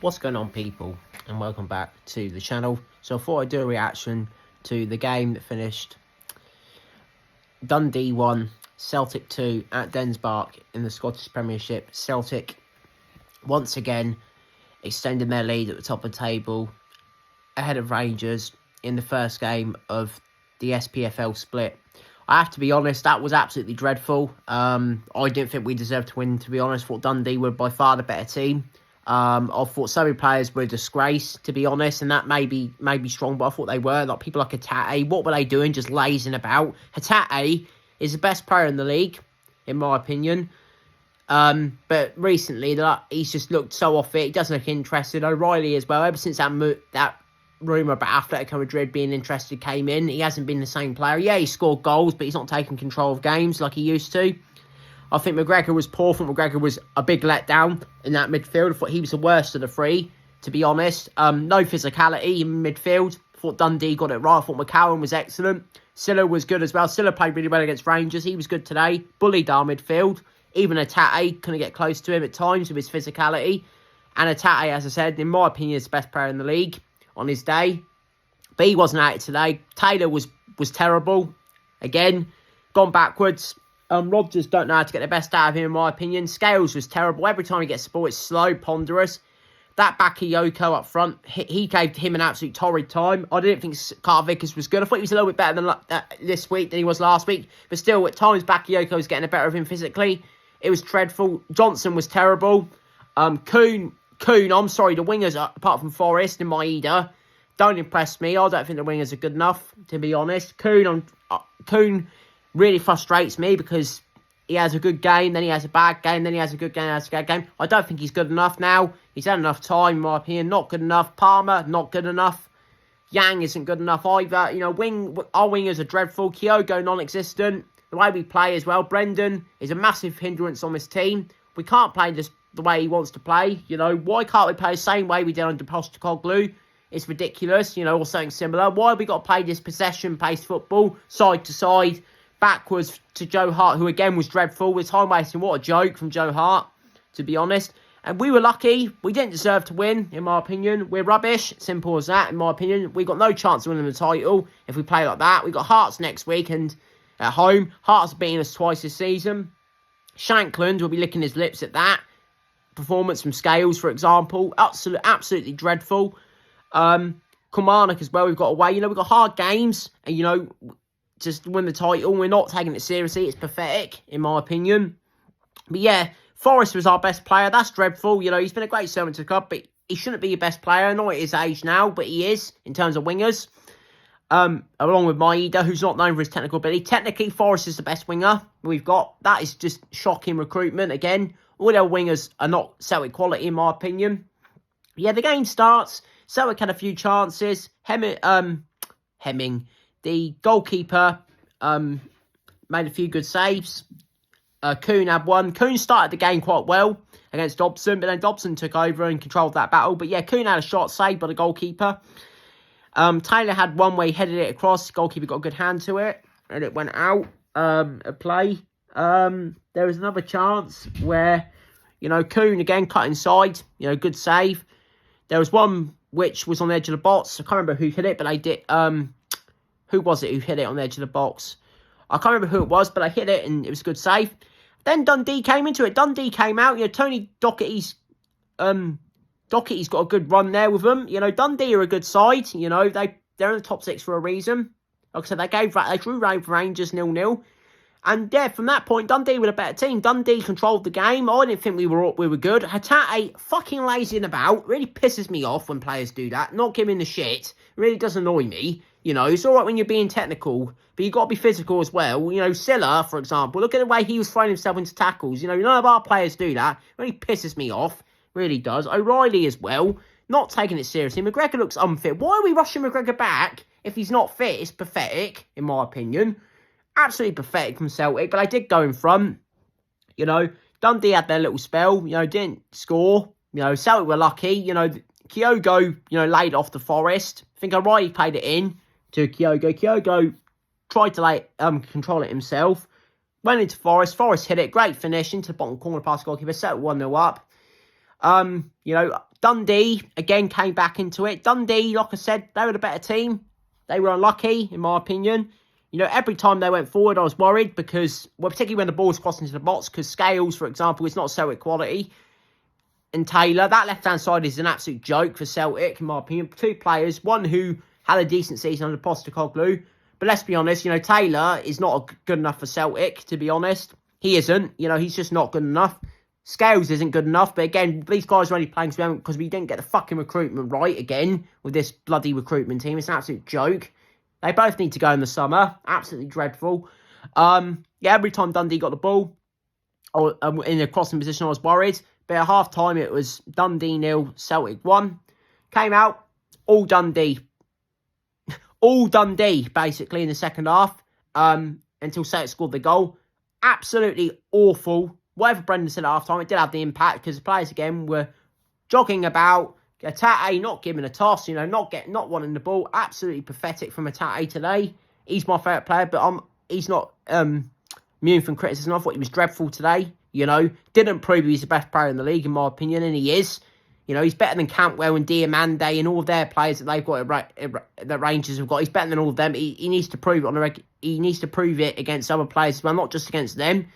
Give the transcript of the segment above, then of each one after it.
What's going on, people, and welcome back to the channel. So I thought I'd do a reaction to the game that finished Dundee 1, Celtic 2 at Dens Park in the Scottish Premiership. Celtic once again extending their lead at the top of the table ahead of Rangers in the first game of the SPFL split. I have to be honest, that was absolutely dreadful. I didn't think we deserved to win, to be honest. I thought Dundee were by far the better team. I thought so many players were a disgrace, to be honest, and that may be strong, but I thought they were. Like people like Hatate, what were they doing? Just lazing about. Hatate is the best player in the league, in my opinion. But recently, he's just looked so off it. He doesn't look interested. O'Reilly as well. Ever since that rumour about Atletico Madrid being interested came in, he hasn't been the same player. Yeah, he scored goals, but he's not taking control of games like he used to. I think McGregor was poor. I think McGregor was a big letdown in that midfield. I thought he was the worst of the three, to be honest. No physicality in midfield. I thought Dundee got it right. I thought McCallum was excellent. Silla was good as well. Silla played really well against Rangers. He was good today. Bullied our midfield. Even Hatate couldn't get close to him at times with his physicality. And Hatate, as I said, in my opinion, is the best player in the league on his day. But he wasn't at it today. Taylor was terrible. Again, gone backwards. Rodgers don't know how to get the best out of him, in my opinion. Scales was terrible. Every time he gets the ball, it's slow, ponderous. That Bakayoko up front, he gave him an absolute torrid time. I didn't think Carter Vickers was good. I thought he was a little bit better than this week than he was last week. But still, at times, Bakayoko was getting the better of him physically. It was dreadful. Johnson was terrible. Kuhn, I'm sorry, the wingers, apart from Forrest and Maeda, don't impress me. I don't think the wingers are good enough, to be honest. Kuhn really frustrates me because he has a good game, then he has a bad game, then he has a good game, then he has a bad game. I don't think he's good enough now. He's had enough time, in my opinion. Not good enough. Palmer, not good enough. Yang isn't good enough either. You know, our wingers are dreadful. Kyogo, non-existent. The way we play as well. Brendan is a massive hindrance on this team. We can't play this the way he wants to play. You know, why can't we play the same way we did under Postecoglou? It's ridiculous, you know, or something similar. Why have we got to play this possession-based football, side to side, backwards to Joe Hart, who again was dreadful. With time wasting, what a joke from Joe Hart, to be honest. And we were lucky. We didn't deserve to win, in my opinion. We're rubbish. Simple as that, in my opinion. We got no chance of winning the title if we play like that. We got Hearts next week and at home. Hearts have beaten us twice this season. Shankland will be licking his lips at that. Performance from Scales, for example. Absolutely dreadful. Kilmarnock as well. We've got away. You know, we've got hard games. And, you know, just win the title. We're not taking it seriously. It's pathetic, in my opinion. But yeah, Forrest was our best player. That's dreadful. You know, he's been a great servant to the club, but he shouldn't be your best player. Not at his age now, but he is in terms of wingers. Along with Maeda, who's not known for his technical ability. Technically, Forrest is the best winger we've got. That is just shocking recruitment. Again, all their wingers are not Celtic quality, in my opinion. Yeah, the game starts. Celtic had a few chances. Hemming. The goalkeeper made a few good saves. Kuhn had one. Kuhn started the game quite well against Dobson, but then Dobson took over and controlled that battle. But yeah, Kuhn had a shot saved by the goalkeeper. Taylor had one where he headed it across. The goalkeeper got a good hand to it, and it went out of play. There was another chance where, you know, Kuhn again cut inside. You know, good save. There was one which was on the edge of the box. I can't remember who hit it, but they did. Who was it who hit it on the edge of the box? I can't remember who it was, but I hit it and it was a good save. Then Dundee came into it. Dundee came out. You know, Tony Docherty's got a good run there with them. You know, Dundee are a good side. You know, they're in the top six for a reason. Like I said, they drew Rangers 0-0. And yeah, from that point, Dundee were a better team. Dundee controlled the game. I didn't think we were good. Hatate fucking lazying about. Really pisses me off when players do that. Not giving the shit. Really does annoy me. You know, it's all right when you're being technical, but you've got to be physical as well. You know, Silla, for example, look at the way he was throwing himself into tackles. You know, none of our players do that. It really pisses me off. Really does. O'Reilly as well. Not taking it seriously. McGregor looks unfit. Why are we rushing McGregor back if he's not fit? It's pathetic, in my opinion. Absolutely pathetic from Celtic, but I did go in front. You know, Dundee had their little spell. You know, didn't score. You know, Celtic were lucky. You know, Kyogo, you know, laid off the Forrest. I think O'Reilly played it in to Kyogo. Kyogo tried to control it himself. Went into Forrest. Forrest hit it. Great finish into the bottom corner past goalkeeper. Celtic 1-0 up. Dundee, again, came back into it. Dundee, like I said, they were the better team. They were unlucky, in my opinion. Every time they went forward, I was worried because, well, particularly when the ball was crossing into the box, because Scales, for example, is not Celtic quality. And Taylor, that left-hand side is an absolute joke for Celtic, in my opinion. Two players, one who had a decent season under Postecoglou. But let's be honest, Taylor is not good enough for Celtic, to be honest. He isn't. He's just not good enough. Scales isn't good enough. But again, these guys are only playing because we didn't get the fucking recruitment right again with this bloody recruitment team. It's an absolute joke. They both need to go in the summer. Absolutely dreadful. Every time Dundee got the ball in a crossing position, I was worried. But at half-time, it was Dundee 0, Celtic 1. Came out, all Dundee. All Dundee, basically, in the second half. Until Celtic scored the goal. Absolutely awful. Whatever Brendan said at half-time, it did have the impact. Because the players, again, were jogging about. Atate not giving a toss, not wanting the ball. Absolutely pathetic from Atate today. He's my favourite player, but he's not immune from criticism. I thought he was dreadful today. Didn't prove he's the best player in the league, in my opinion, and he is. He's better than Cantwell and Diamande and all of their players that they've got, that Rangers have got. He's better than all of them. He needs to prove it he needs to prove it against other players as well, not just against them.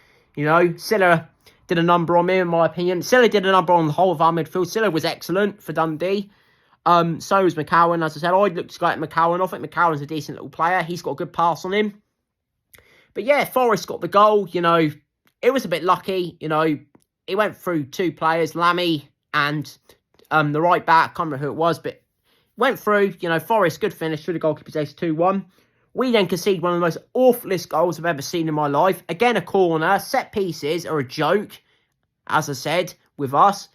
Silla did a number on me, in my opinion. Silla did a number on the whole of our midfield. Silla was excellent for Dundee. So was McCowan. As I said, I'd look to go at McCowan. I think McCowan's a decent little player. He's got a good pass on him. But yeah, Forrest got the goal. It was a bit lucky. He went through two players, Lammy and the right back. I can't remember who it was, but went through. Forrest, good finish through the goalkeeper's ace, 2-1. We then conceded one of the most awfulest goals I've ever seen in my life. Again, a corner. Set pieces are a joke, as I said, with us.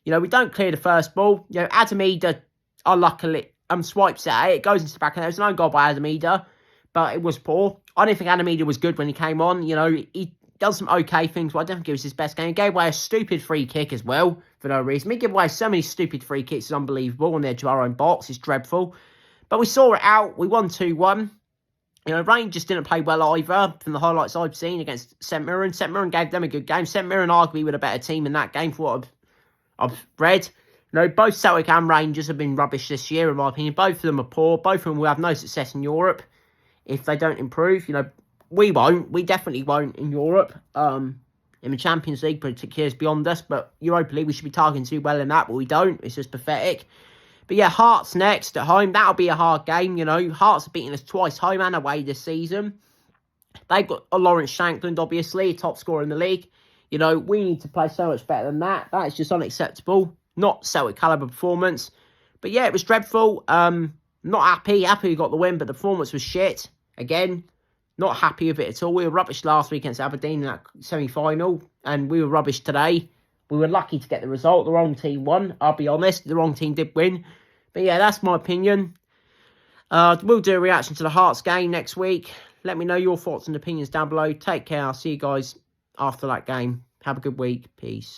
We don't clear the first ball. Adamida, unluckily, swipes it out. It goes into the back, and there's no goal by Adamida, but it was poor. I didn't think Adamida was good when he came on. He does some okay things, but I don't think it was his best game. He gave away a stupid free kick as well, for no reason. We give away so many stupid free kicks. It's unbelievable on the edge of our own box. It's dreadful. But we saw it out. We won 2-1. Rangers didn't play well either, from the highlights I've seen against St Mirren. St Mirren gave them a good game. St Mirren arguably were a better team in that game, for what I've read. Both Celtic and Rangers have been rubbish this year, in my opinion. Both of them are poor. Both of them will have no success in Europe if they don't improve. We won't. We definitely won't in Europe. In the Champions League, particularly, is beyond us. But Europa League, we should be targeting too well in that, but we don't. It's just pathetic. But yeah, Hearts next at home. That'll be a hard game, Hearts have beaten us twice home and away this season. They've got a Lawrence Shankland, obviously, top scorer in the league. We need to play so much better than that. That is just unacceptable. Not Celtic calibre performance. But yeah, it was dreadful. Not happy. Happy we got the win, but the performance was shit. Again, not happy with it at all. We were rubbish last week against Aberdeen in that semi-final, and we were rubbish today. We were lucky to get the result. The wrong team won. I'll be honest. The wrong team did win. But yeah, that's my opinion. We'll do a reaction to the Hearts game next week. Let me know your thoughts and opinions down below. Take care. I'll see you guys after that game. Have a good week. Peace.